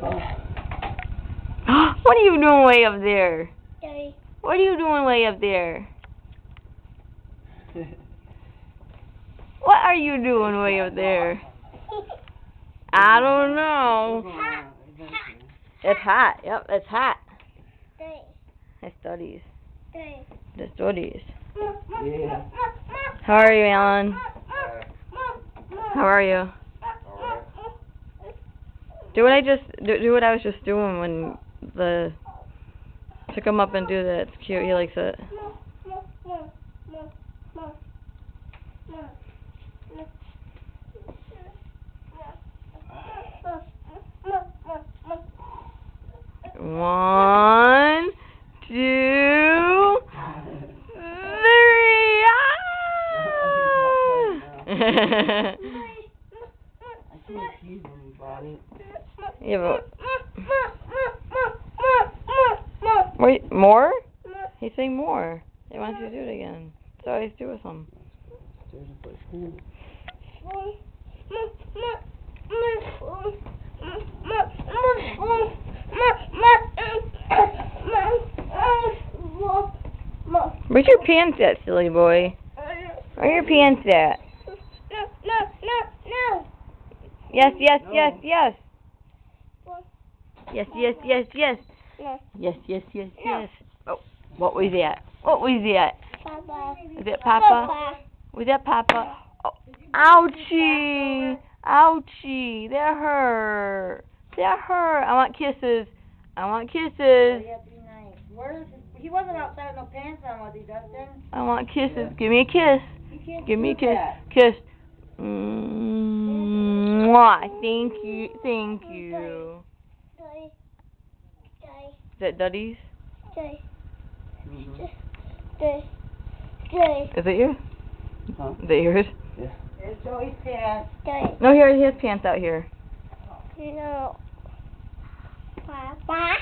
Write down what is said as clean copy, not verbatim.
What are you doing way up there? Daddy. What are you doing way up there? What are you doing way up there? I don't know. It's hot. Yep, it's hot. Daddy. It's studies. Daddy. The studies. Yeah. How are you, Alan? How are you? Do what I was just doing when took him up and do that. It's cute. He likes it. One, 2, 3. I can't tease him about it. Yeah, but wait, more? He's saying more. He wants you to do it again. That's all I used to do with him. Where's your pants at, silly boy? Where are your pants at? No. Yes, yes, No. yes, yes. Yes, yes, yes, yes. No. Yes, yes, yes, yes. Oh, what was that? What was that? Papa. Is it Papa? Was that Papa? Oh, ouchie! Ouchie! That hurt. That hurt. I want kisses. I want kisses. You have to be nice. Where's he wasn't outside with no pants on, was he, Dustin? I want kisses. Give me a kiss. You can't Give me a do kiss. that. Kiss. Mwah. Thank you. Thank you. Daddy. Daddy. Is that Duddy's? Daddy. Mhm. Daddy. Daddy. Is it yours? Huh? Is it yours? Yeah. There's Joey's pants. Daddy. No, here, he has pants out here. No. Papa.